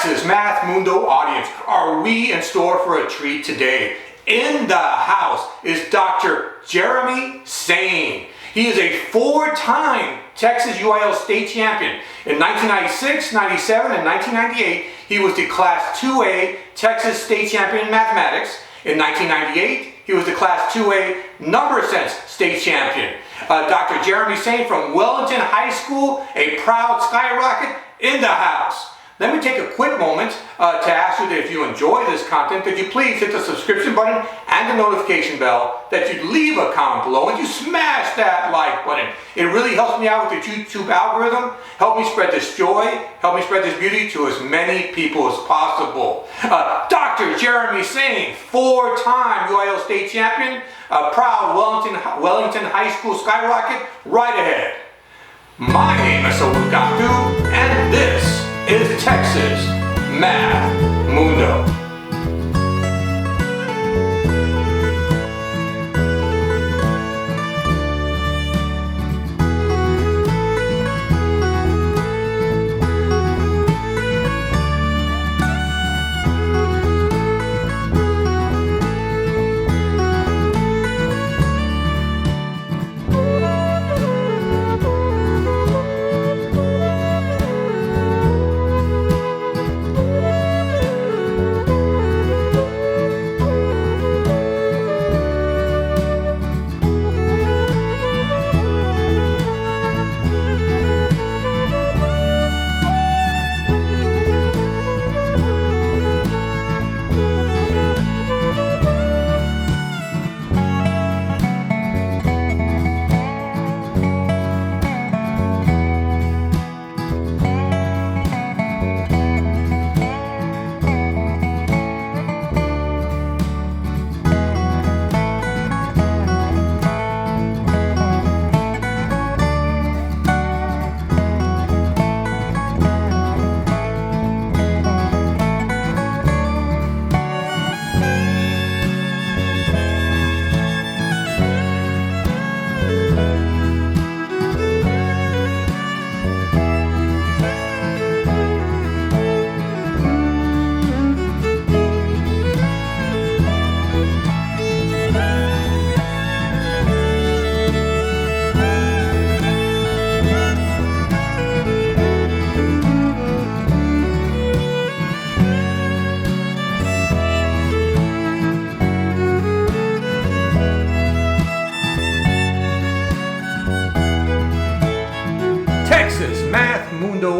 Texas Math Mundo audience, are we in store for a treat today? In the house is Dr. Jeremy Sain. He is a four-time Texas UIL State Champion. In 1996, 97, and 1998, he was the Class 2A Texas State Champion in Mathematics. In 1998, he was the Class 2A Number Sense State Champion. Dr. Jeremy Sain from Wellington High School, a proud skyrocket in the house. Let me take a quick moment to ask you that if you enjoy this content, that you please hit the subscription button and the notification bell, that you leave a comment below and you smash that like button. It really helps me out with the YouTube algorithm. Help me spread this joy, help me spread this beauty to as many people as possible. Dr. Jeremy Sain, four-time UIL State Champion, a proud Wellington High School skyrocket, right ahead. My name is Logan Johnson, and this is Texas Math Mundo.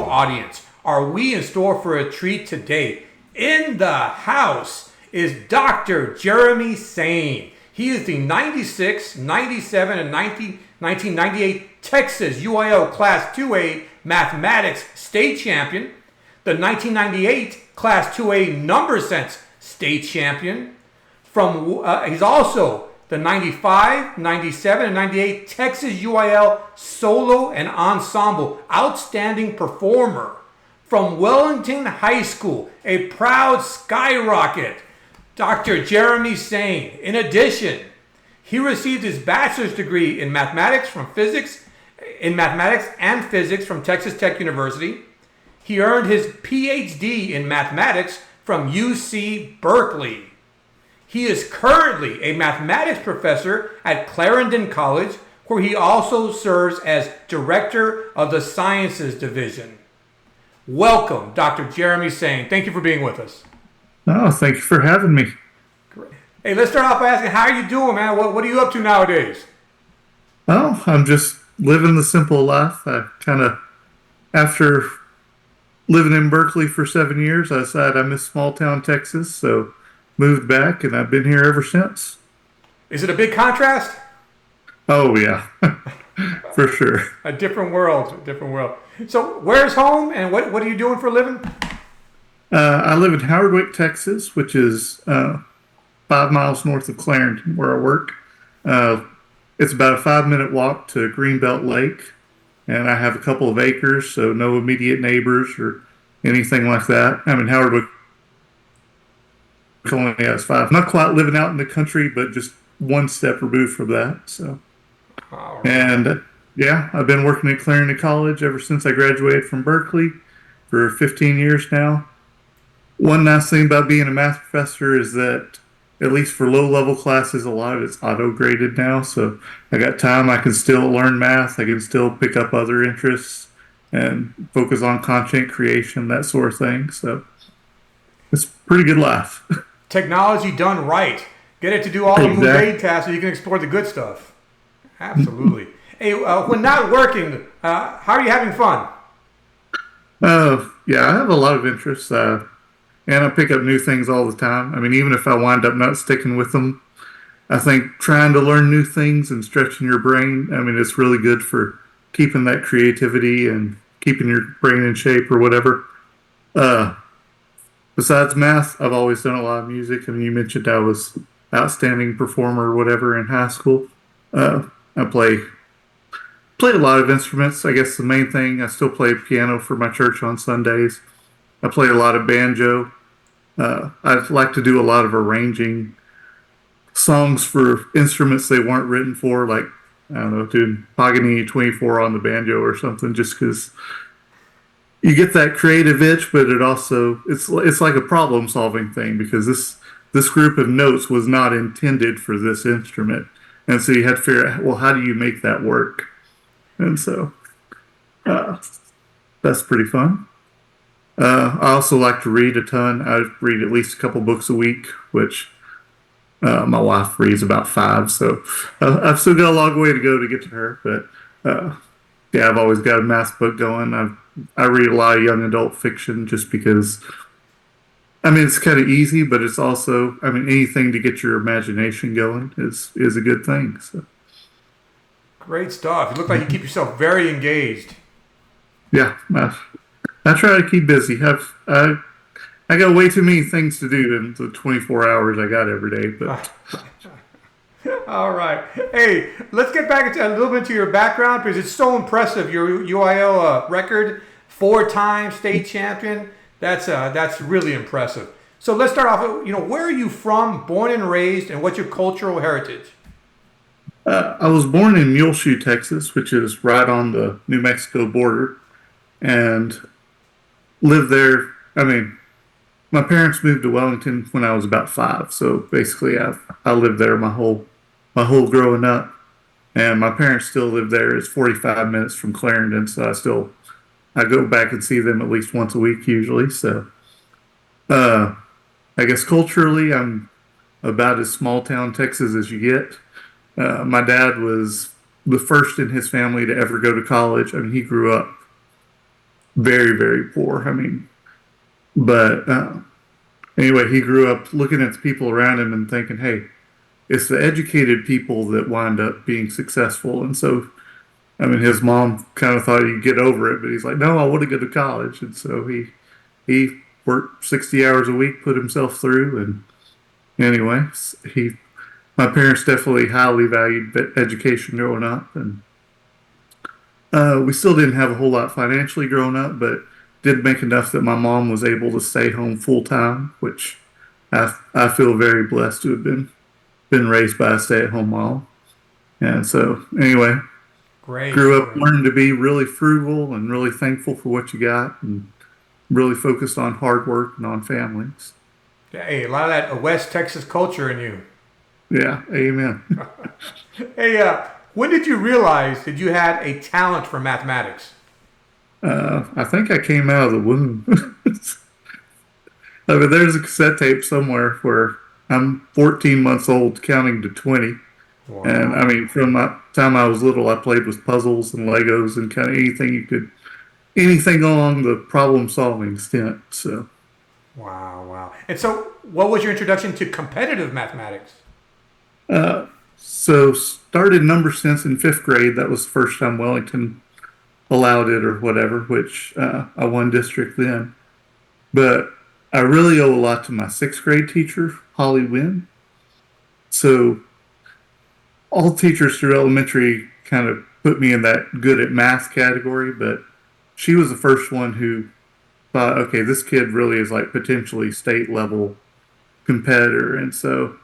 Audience, are we in store for a treat today? In the house is Dr. Jeremy Sain. He is the 96, 97, and 1998 Texas UIL Class 2A Mathematics State Champion, the 1998 Class 2A Number Sense State Champion. He's also the 95, 97, and 98 Texas UIL Solo and Ensemble Outstanding Performer. From Wellington High School, a proud skyrocket, Dr. Jeremy Sain. In addition, he received his bachelor's degree in mathematics and physics from Texas Tech University. He earned his Ph.D. in mathematics from UC Berkeley. He is currently a mathematics professor at Clarendon College, where he also serves as director of the Sciences Division. Welcome, Dr. Jeremy Sain. Thank you for being with us. Oh, thank you for having me. Great. Hey, let's start off by asking, how are you doing, man? What are you up to nowadays? Oh, I'm just living the simple life. After living in Berkeley for 7 years, I decided I miss small town Texas, so moved back, and I've been here ever since. Is it a big contrast? Oh, yeah, for sure. A different world. So where's home, and what are you doing for a living? I live in Howardwick, Texas, which is 5 miles north of Clarendon, where I work. It's about a 5-minute walk to Greenbelt Lake, and I have a couple of acres, so no immediate neighbors or anything like that. I'm in Howardwick. Only has 5. Not quite living out in the country, but just one step removed from that. So, right. And yeah, I've been working at Clarendon College ever since I graduated from Berkeley for 15 years now. One nice thing about being a math professor is that, at least for low level classes, a lot of it's auto graded now. So I got time. I can still learn math. I can still pick up other interests and focus on content creation, that sort of thing. So it's a pretty good life. Technology done right. Get it to do all the mundane Exactly. tasks so you can explore the good stuff. Absolutely. Hey, when not working, how are you having fun? Yeah, I have a lot of interests, and I pick up new things all the time. I mean, even if I wind up not sticking with them, I think trying to learn new things and stretching your brain, I mean, it's really good for keeping that creativity and keeping your brain in shape or whatever. Uh, Besides math, I've always done a lot of music. I mean, you mentioned I was outstanding performer or whatever in high school. I play a lot of instruments. I guess the main thing, I still play piano for my church on Sundays. I play a lot of banjo. I like to do a lot of arranging songs for instruments they weren't written for, like, I don't know, doing Paganini 24 on the banjo or something, just because you get that creative itch, but it's like a problem solving thing because this group of notes was not intended for this instrument, and so you have to figure out, well, how do you make that work? And so uh, that's pretty fun. I also like to read a ton. I read at least a couple books a week, which my wife reads about five, so I've still got a long way to go to get to her. But yeah, I've always got a math book going. I read a lot of young adult fiction just because I mean it's kind of easy, but it's also I mean anything to get your imagination going is a good thing. So Great stuff. You look like you keep yourself very engaged. yeah, I try to keep busy. I got way too many things to do in the 24 hours I got every day, but All right. Hey, let's get back into a little bit to your background because it's so impressive. Your UIL record, four-time state champion. That's really impressive. So let's start off. Where are you from? Born and raised, and what's your cultural heritage? I was born in Muleshoe, Texas, which is right on the New Mexico border, and lived there. I mean, my parents moved to Wellington when I was about five, so basically I lived there my whole growing up, and my parents still live there. It's 45 minutes from Clarendon, so I go back and see them at least once a week usually. So uh, I guess culturally, I'm about as small town Texas as you get. My dad was the first in his family to ever go to college. I mean, he grew up very, very poor. I mean, but anyway, he grew up looking at the people around him and thinking, hey, it's the educated people that wind up being successful. And so, I mean, his mom kind of thought he'd get over it, but he's like, no, I want to go to college. And so he worked 60 hours a week, put himself through. And anyway, my parents definitely highly valued education growing up. And we still didn't have a whole lot financially growing up, but did make enough that my mom was able to stay home full time, which I feel very blessed to have been raised by a stay at home mom. And so anyway, Great, grew up great. learning to be really frugal and really thankful for what you got and really focused on hard work and on families. Hey, a lot of that West Texas culture in you. Yeah, amen. Hey, when did you realize that you had a talent for mathematics? I think I came out of the womb. I mean, there's a cassette tape somewhere where I'm 14 months old counting to 20. And I Wow. mean, from my time I was little, I played with puzzles and Legos and kind of anything along the problem solving stint. So, Wow, wow. And so, what was your introduction to competitive mathematics? uh, so started number sense in fifth grade. That was the first time Wellington allowed it or whatever, which I won district then. But I really owe a lot to my sixth grade teacher, Holly Wynn. So all teachers through elementary kind of put me in that good at math category, but she was the first one who thought, okay, this kid really is like potentially state level competitor. And so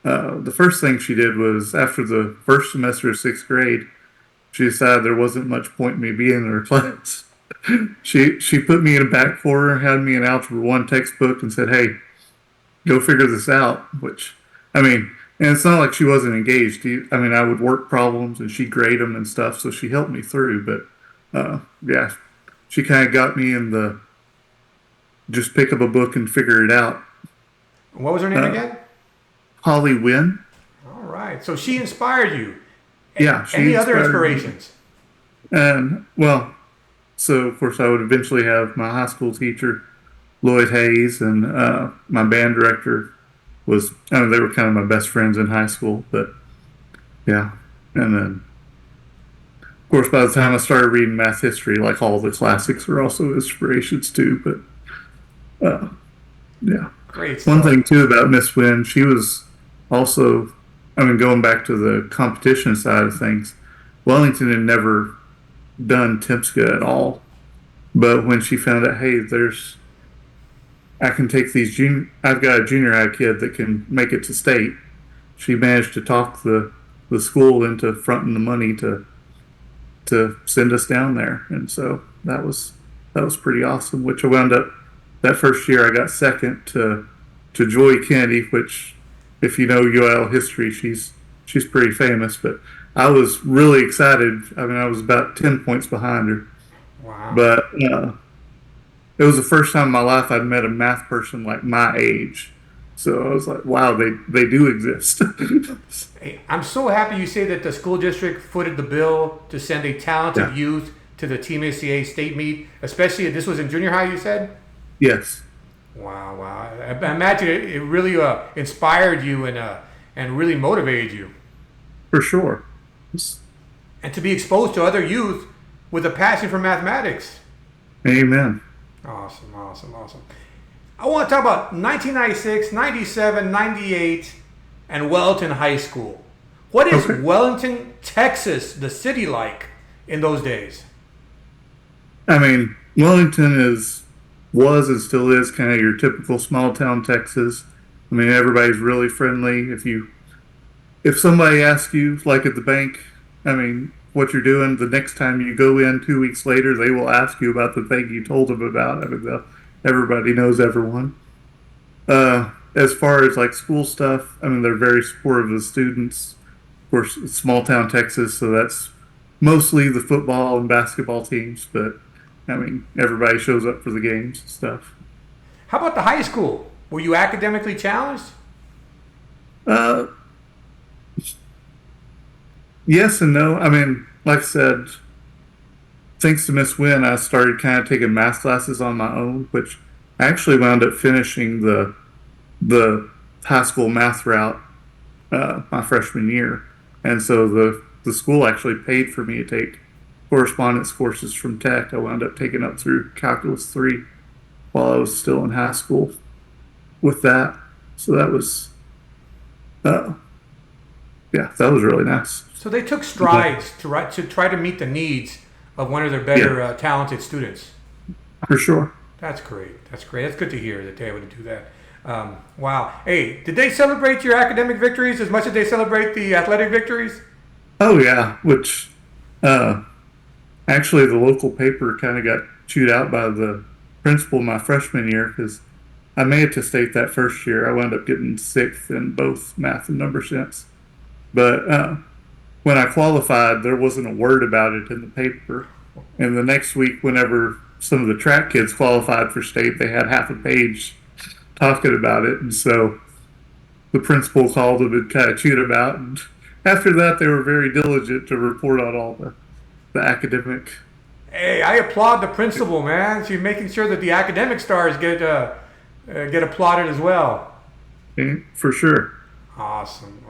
the first thing she did was after the first semester of sixth grade, she decided there wasn't much point in me being in her class. She put me in a back corner, had me an Algebra 1 textbook, and said, "Hey, go figure this out." Which, I mean, and it's not like she wasn't engaged. I mean, I would work problems and she'd grade them and stuff, so she helped me through. But yeah, she kind of got me in the just pick up a book and figure it out. What was her name again? Holly Wynn. All right. So she inspired you. Yeah. Any other inspirations? And well, so of course I would eventually have my high school teacher, Lloyd Hayes, and my band director was. I mean, they were kind of my best friends in high school. But yeah, and then of course by the time I started reading math history, like all the classics were also inspirations too. But yeah. Great stuff. One thing too about Miss Wynn, she was also, I mean, going back to the competition side of things, Wellington had never done TIMSCA at all. But when she found out, hey, I can take these I've got a junior high kid that can make it to state. She managed to talk the school into fronting the money to send us down there, and so that was pretty awesome. Which I wound up that first year I got second to Joy Kennedy, which if you know UIL history, she's pretty famous. But I was really excited. I mean, I was about 10 points behind her. Wow. But it was the first time in my life I'd met a math person like my age. So I was like, wow, they do exist. Hey, I'm so happy you say that the school district footed the bill to send a talented youth to the Team ACA state meet, especially this was in junior high, you said? Yes. Wow. I imagine it really inspired you and really motivated you. For sure. And to be exposed to other youth with a passion for mathematics. Amen. Awesome. I want to talk about 1996, 97, 98, and Wellington High School. What is Wellington, Texas, the city like in those days? I mean, Wellington was and still is kind of your typical small town Texas. I mean, everybody's really friendly. If somebody asks you, like at the bank, I mean, what you're doing, the next time you go in 2 weeks later, they will ask you about the thing you told them about. I mean, everybody knows everyone. As far as like school stuff, I mean, they're very supportive of the students. Of course, it's small town Texas, so that's mostly the football and basketball teams, but I mean, everybody shows up for the games and stuff. How about the high school? Were you academically challenged? Yes and no. I mean, like I said, thanks to Miss Wynn, I started kind of taking math classes on my own, which I actually wound up finishing the high school math route my freshman year. And so the school actually paid for me to take correspondence courses from Tech. I wound up taking up through Calculus 3 while I was still in high school with that. So that was, that was really nice. So they took strides to try to meet the needs of one of their better talented students. For sure. That's great. That's good to hear that they were able to do that. Wow. Hey, did they celebrate your academic victories as much as they celebrate the athletic victories? Oh, yeah. Which, actually, the local paper kind of got chewed out by the principal my freshman year because I made it to state that first year. I wound up getting sixth in both math and number sense. But when I qualified, there wasn't a word about it in the paper. And the next week, whenever some of the track kids qualified for state, they had half a page talking about it. And so the principal called them and kind of chewed them out. And after that, they were very diligent to report on all the academic. Hey, I applaud the principal, man. She's making sure that the academic stars get applauded as well. For sure. Awesome.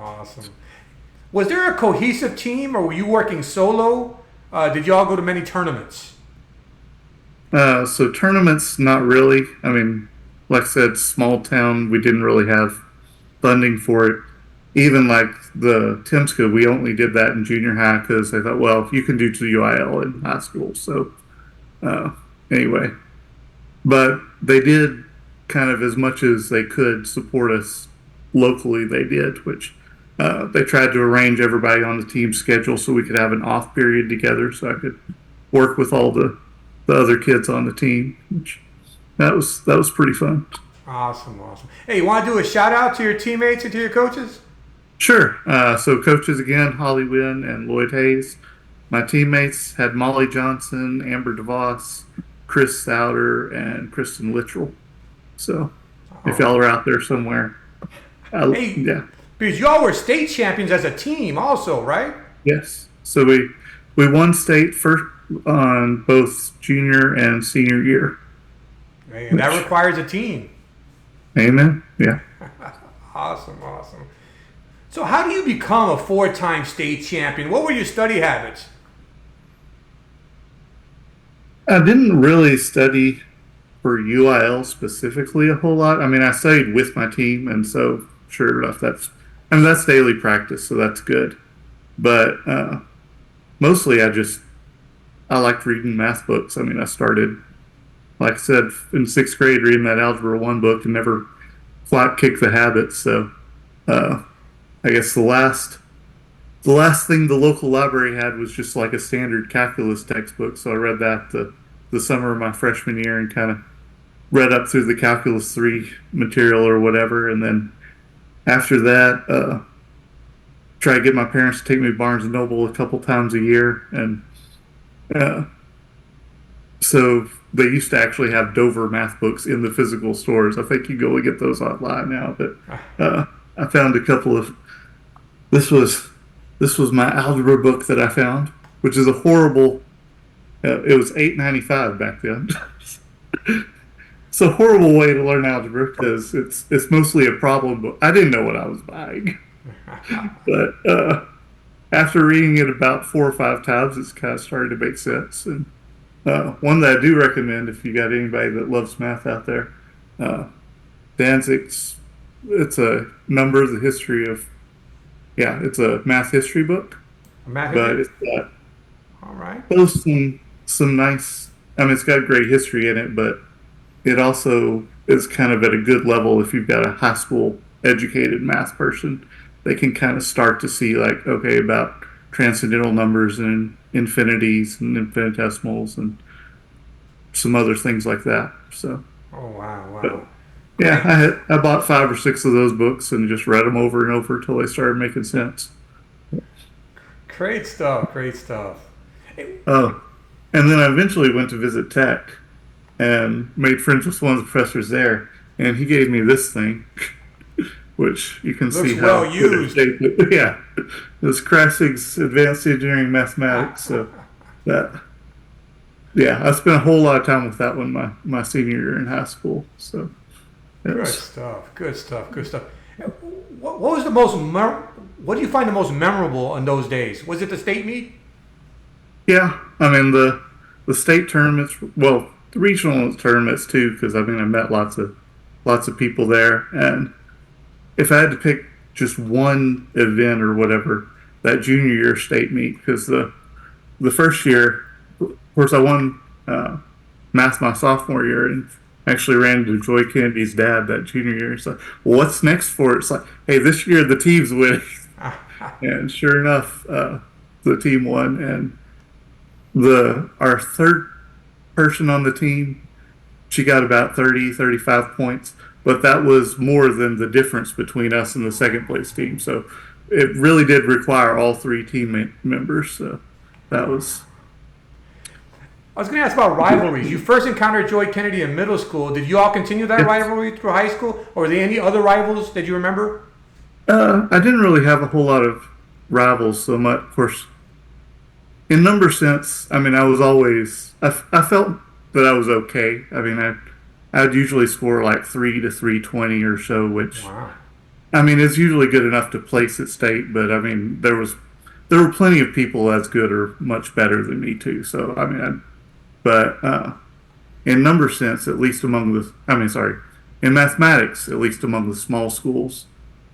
Was there a cohesive team, or were you working solo? Did you all go to many tournaments? So tournaments, not really. I mean, like I said, small town, we didn't really have funding for it. Even like the TIMSCA, we only did that in junior high because I thought, well, you can do to UIL in high school. So anyway, but they did kind of as much as they could support us locally. They did, which they tried to arrange everybody on the team schedule so we could have an off period together so I could work with all the the other kids on the team. Which, that was pretty fun. Awesome, awesome. Hey, you want to do a shout out to your teammates and to your coaches? Sure. So coaches again, Holly Wynn and Lloyd Hayes. My teammates had Molly Johnson, Amber DeVos, Chris Souter, and Kristen Littrell. So if y'all are out there somewhere, Hey, yeah. because y'all were state champions as a team also, right? Yes. So we won state first on both junior and senior year. Hey, and that requires a team. Amen. Yeah. Awesome, awesome. So how do you become a 4-time state champion? What were your study habits? I didn't really study for UIL specifically a whole lot. I mean, I studied with my team, and so sure enough, that's daily practice, so that's good. But mostly, I liked reading math books. I mean, I started, like I said, in 6th grade reading that Algebra 1 book and never flat kicked the habit. So I guess the last thing the local library had was just like a standard calculus textbook. So I read that the summer of my freshman year and kind of read up through the Calculus 3 material or whatever. And then after that, try to get my parents to take me to Barnes & Noble a couple times a year. And so they used to actually have Dover math books in the physical stores. I think you go and get those online now. But I found a couple of... This was my algebra book that I found, which is a horrible... it was $8.95 back then. It's a horrible way to learn algebra because it's mostly a problem book. I didn't know what I was buying. But after reading it about 4 or 5 times, it's kind of started to make sense. And one that I do recommend if you got anybody that loves math out there, Danzig's, it's a number, the history of, it's a math history book. But it's got all right. both some nice, I mean, it's got great history in it, but it also is kind of at a good level if you've got a high school educated math person. They can kind of start to see, like, okay, about transcendental numbers and infinities and infinitesimals and some other things like that. So. Oh wow! But, yeah, I bought 5 or 6 of those books and just read them over and over until they started making sense. Great stuff! Great stuff. Oh, and then I eventually went to visit Tech and made friends with one of the professors there, and he gave me this thing. Which you can see how well used. Yeah, it was Krassig's Advanced Engineering Mathematics. So I spent a whole lot of time with that one my senior year in high school. So good stuff. What was the most? What do you find the most memorable in those days? Was it the state meet? Yeah, I mean the state tournaments. Well, the regional tournaments too, because I mean I met lots of people there. And if I had to pick just one event or whatever, that junior year state meet, because the first year, of course, I won math my sophomore year and actually ran into Joy Kennedy's dad that junior year. So, well, what's next for it? It's like, hey, this year the team's winning. And sure enough, the team won. And our third person on the team, she got about 35 points. But that was more than the difference between us and the second place team. So it really did require all 3 team members. So that was... I was going to ask about rivalries. You first encountered Joy Kennedy in middle school. Did you all continue that rivalry through high school? Or were there any other rivals that you remember? I didn't really have a whole lot of rivals so much. Of course, in number sense, I mean, I was always... I felt that I was okay. I mean, I'd usually score like 3 to 320 or so, which, wow. I mean, is usually good enough to place at state. But I mean, there were plenty of people as good or much better than me too. So I mean, in number sense, at least in mathematics, at least among the small schools,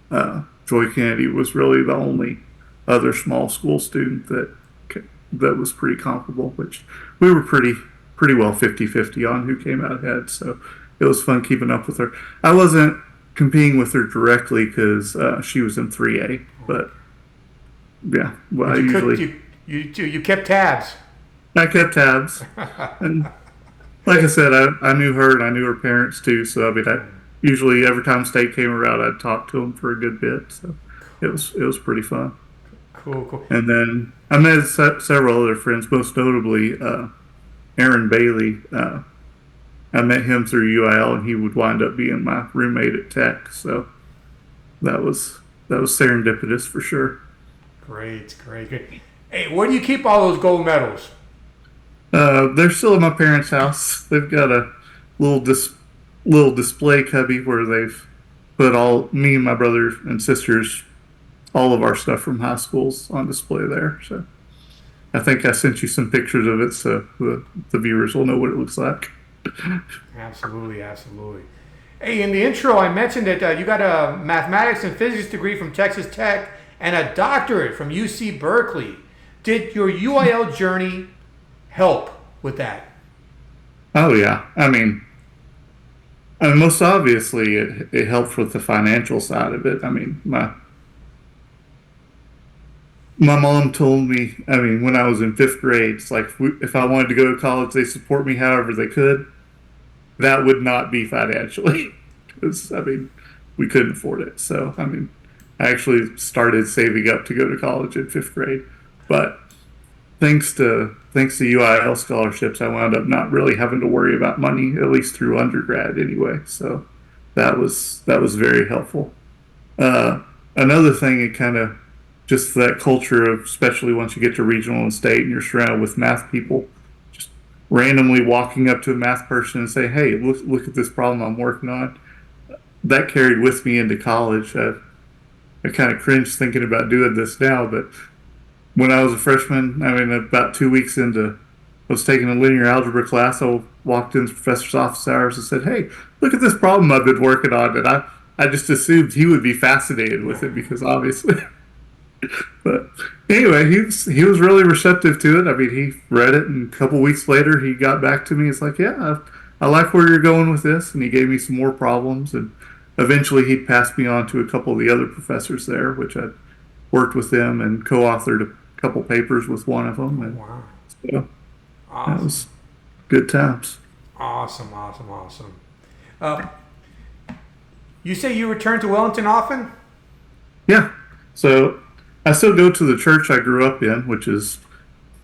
Joy Kennedy was really the only other small school student that was pretty comparable. Which we were pretty well 50-50 on who came out ahead. So it was fun keeping up with her. I wasn't competing with her directly because she was in 3A, but you kept tabs. I kept tabs. And like I said, I knew her and I knew her parents too. So I mean, I usually every time state came around, I'd talk to them for a good bit. So it was pretty fun. Cool, cool. And then I met several other friends, most notably Aaron Bailey. I met him through UIL, and he would wind up being my roommate at Tech. So that was serendipitous for sure. Great, great, great. Hey, where do you keep all those gold medals? They're still at my parents' house. They've got a little little display cubby where they've put all me and my brother and sisters, all of our stuff from high schools on display there. So I think I sent you some pictures of it, so the viewers will know what it looks like. Absolutely, absolutely. Hey, in the intro, I mentioned that you got a mathematics and physics degree from Texas Tech and a doctorate from UC Berkeley. Did your UIL journey help with that? Oh yeah, I mean, most obviously it helped with the financial side of it. I mean, my mom told me, I mean, when I was in fifth grade, it's like if I wanted to go to college, they support me however they could. That would not be financially, because I mean, we couldn't afford it. So I mean, I actually started saving up to go to college in fifth grade, but thanks to UIL scholarships, I wound up not really having to worry about money, at least through undergrad anyway. So that was very helpful. Another thing, it kind of just that culture of, especially once you get to regional and state and you're surrounded with math people, just randomly walking up to a math person and say, "Hey, look at this problem I'm working on." That carried with me into college. I kind of cringe thinking about doing this now, but when I was a freshman, I mean, about 2 weeks into, I was taking a linear algebra class. I walked in the professor's office hours and said, "Hey, look at this problem I've been working on." And I just assumed he would be fascinated with it because obviously. But anyway, he was really receptive to it. I mean, he read it, and a couple weeks later, he got back to me. It's like, "Yeah, I like where you're going with this," and he gave me some more problems. And eventually, he'd passed me on to a couple of the other professors there, which I worked with them and co-authored a couple papers with one of them. And Wow. so Awesome. that was good times. Awesome, awesome, awesome. Uh, you say you return to Wellington often? Yeah. So I still go to the church I grew up in, which is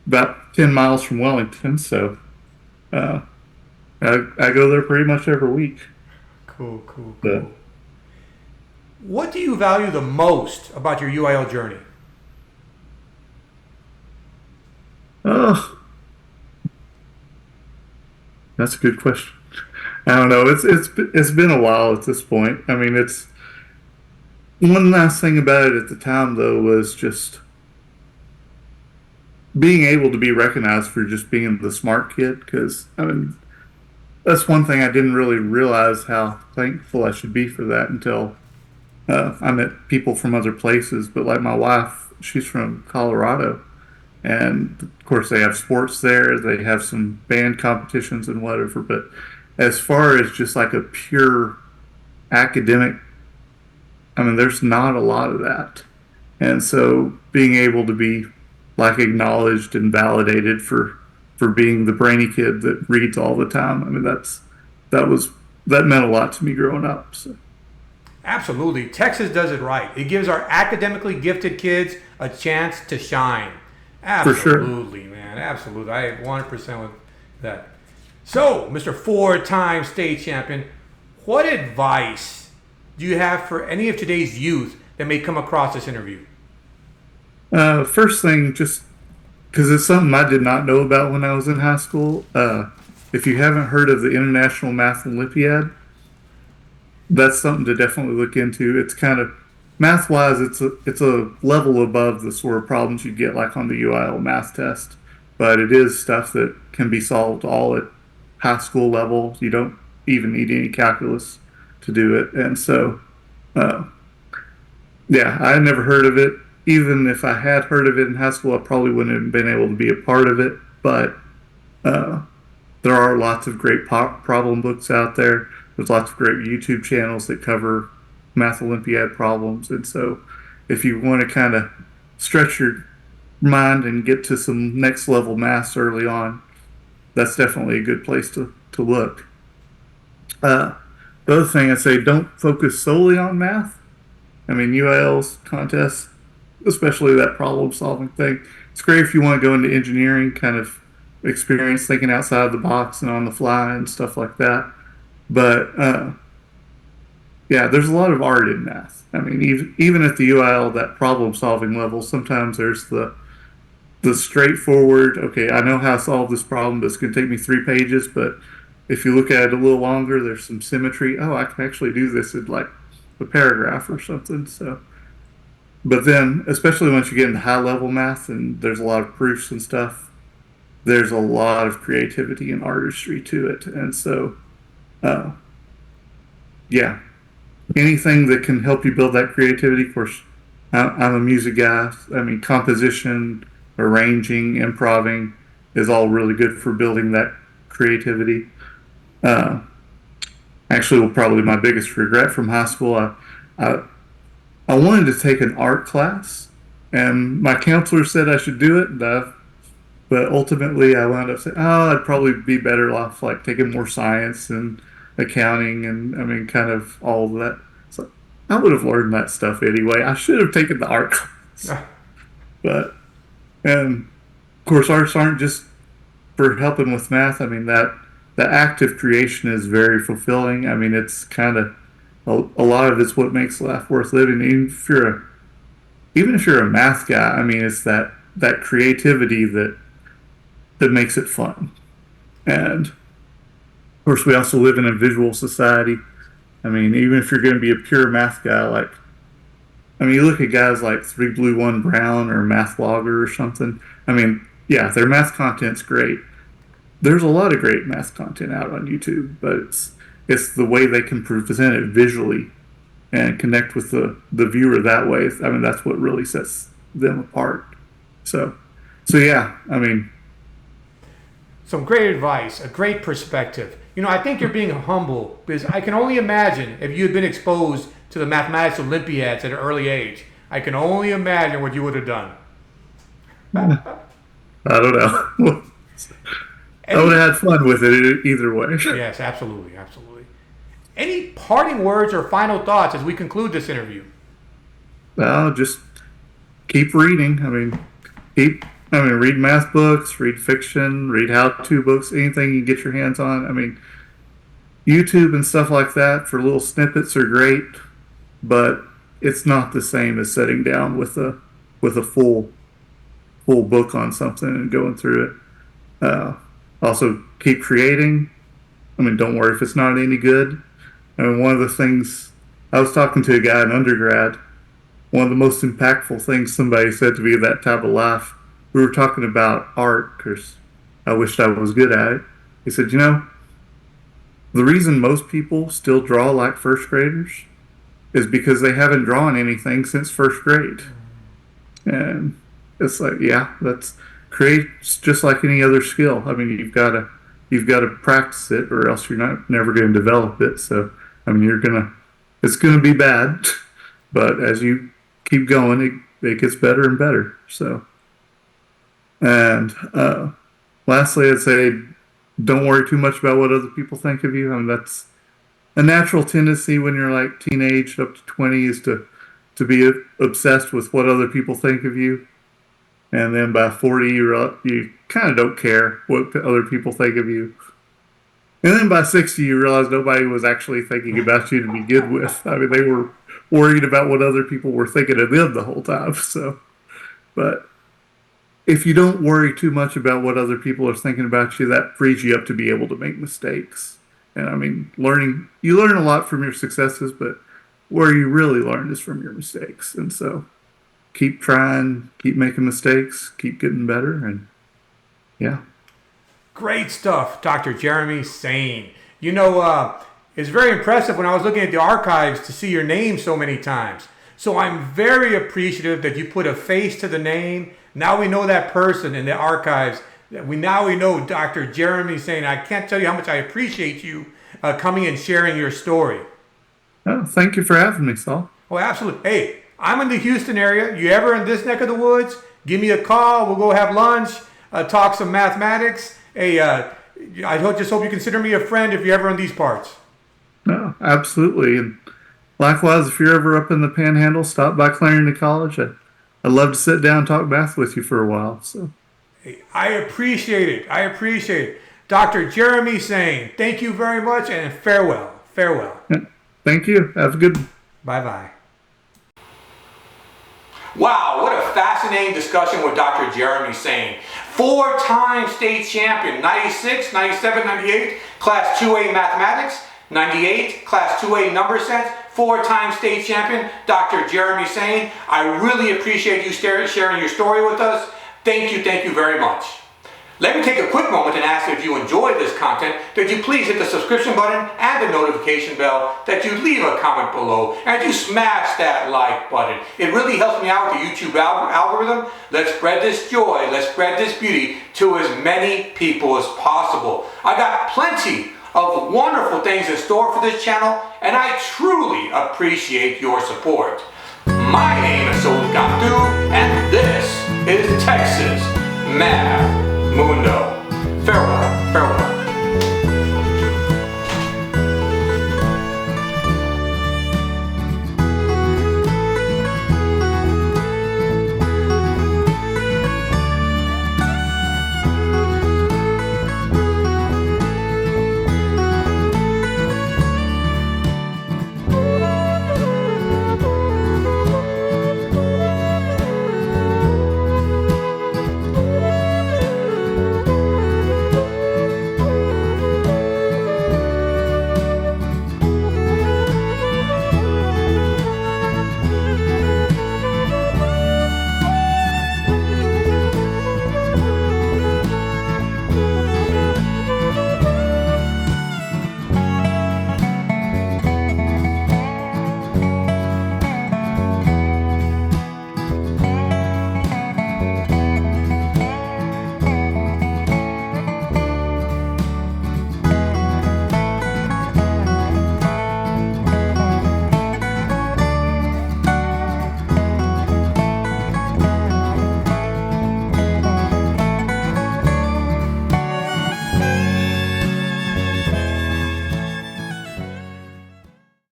about 10 miles from Wellington. So uh, I go there pretty much every week. Cool, cool, But, cool. What do you value the most about your UIL journey? oh, that's a good question. I don't know. It's been a while at this point. I mean, it's one last thing about it at the time though was just being able to be recognized for just being the smart kid. Because I mean, that's one thing I didn't really realize how thankful I should be for that until I met people from other places. But like my wife, she's from Colorado, and of course they have sports there. They have some band competitions and whatever. But as far as just like a pure academic, I mean, there's not a lot of that. And so being able to be like acknowledged and validated for being the brainy kid that reads all the time. I mean, that meant a lot to me growing up. So. Absolutely. Texas does it right. It gives our academically gifted kids a chance to shine. For sure. Absolutely, man. Absolutely. I 100% with that. So, Mr. Four-time state champion, what advice do you have for any of today's youth that may come across this interview? First thing, just because it's something I did not know about when I was in high school. If you haven't heard of the International Math Olympiad, that's something to definitely look into. It's kind of math wise, it's a level above the sort of problems you get like on the UIL math test, but it is stuff that can be solved all at high school level. You don't even need any calculus to do it, and so uh, yeah, I had never heard of it. Even if I had heard of it in high school, I probably wouldn't have been able to be a part of it. But uh, there are lots of great problem books out there. There's lots of great YouTube channels that cover Math Olympiad problems. And so if you want to kind of stretch your mind and get to some next level maths early on, that's definitely a good place to look. The other thing I'd say, don't focus solely on math. I mean, UIL's contests, especially that problem solving thing, it's great if you want to go into engineering, kind of experience thinking outside the box and on the fly and stuff like that. But yeah, there's a lot of art in math. I mean, even at the UIL, that problem solving level, sometimes there's the straightforward, okay, I know how to solve this problem, but it's going to take me 3 pages. But if you look at it a little longer, there's some symmetry. Oh, I can actually do this in like a paragraph or something. So, but then, especially once you get into high level math and there's a lot of proofs and stuff, there's a lot of creativity and artistry to it. And so, yeah, anything that can help you build that creativity. Of course, I'm a music guy. I mean, composition, arranging, improving is all really good for building that creativity. Actually, well, probably my biggest regret from high school, I wanted to take an art class, and my counselor said I should do it, but ultimately I wound up saying, oh, I'd probably be better off like taking more science and accounting and I mean, kind of all of that. So I would have learned that stuff anyway. I should have taken the art class, but and of course, arts aren't just for helping with math. I mean that the act of creation is very fulfilling. I mean, it's kind of a lot of it's what makes life worth living. Even if you're a math guy, I mean, it's that creativity that makes it fun. And of course, we also live in a visual society. I mean, even if you're going to be a pure math guy, like I mean, you look at guys like 3 Blue 1 Brown or Math Logger or something. I mean, yeah, their math content's great. There's a lot of great math content out on YouTube, but it's the way they can present it visually and connect with the viewer that way. I mean, that's what really sets them apart. So yeah, I mean, some great advice, a great perspective. You know, I think you're being humble because I can only imagine if you had been exposed to the mathematics Olympiads at an early age. I can only imagine what you would have done. I don't know. I would have had fun with it either way. Yes, absolutely, absolutely. Any parting words or final thoughts as we conclude this interview? Well, just keep reading. I mean, read math books, read fiction, read how-to books, anything you can get your hands on. I mean, YouTube and stuff like that for little snippets are great, but it's not the same as sitting down with a full book on something and going through it. Also, keep creating. I mean, don't worry if it's not any good. I mean, one of the things, I was talking to a guy in undergrad, one of the most impactful things somebody said to me in that time of life, we were talking about art because I wished I was good at it. He said, you know, the reason most people still draw like first graders is because they haven't drawn anything since first grade. And it's like, yeah, create's just like any other skill. I mean, you've got to practice it, or else you're never going to develop it. So, I mean, it's gonna be bad, but as you keep going, it gets better and better. So, and lastly, I'd say don't worry too much about what other people think of you. I mean, that's a natural tendency when you're like teenage up to 20 is to be obsessed with what other people think of you. And then by 40, you kind of don't care what other people think of you. And then by 60, you realize nobody was actually thinking about you to be good with. I mean, they were worried about what other people were thinking of them the whole time. So, but if you don't worry too much about what other people are thinking about you, that frees you up to be able to make mistakes. And I mean, you learn a lot from your successes, but where you really learn is from your mistakes. And so keep trying, keep making mistakes, keep getting better, and yeah. Great stuff, Dr. Jeremy Sain. You know, it's very impressive when I was looking at the archives to see your name so many times. So I'm very appreciative that you put a face to the name. Now we know that person in the archives. We know Dr. Jeremy Sain. I can't tell you how much I appreciate you coming and sharing your story. Oh, thank you for having me, Saul. Oh, absolutely. Hey, I'm in the Houston area. You ever in this neck of the woods? Give me a call. We'll go have lunch, talk some mathematics. Hey, I just hope you consider me a friend if you're ever in these parts. No, absolutely. And likewise, if you're ever up in the Panhandle, stop by Clarendon College. I'd love to sit down and talk math with you for a while. So, I appreciate it. I appreciate it. Dr. Jeremy Sain, thank you very much and farewell. Farewell. Thank you. Have a good. Bye-bye. Wow, what a fascinating discussion with Dr. Jeremy Sain. 4-time state champion, 96, 97, 98, Class 2A Mathematics, 98, Class 2A Number Sense, 4-time state champion, Dr. Jeremy Sain. I really appreciate you sharing your story with us. Thank you very much. Let me take a quick moment and ask if you enjoyed this content, that you please hit the subscription button and the notification bell, that you leave a comment below, and you smash that like button. It really helps me out with the YouTube algorithm. Let's spread this joy, let's spread this beauty to as many people as possible. I got plenty of wonderful things in store for this channel, and I truly appreciate your support. My name is Logan, and this is Texas Math Mundo. Farewell. Farewell.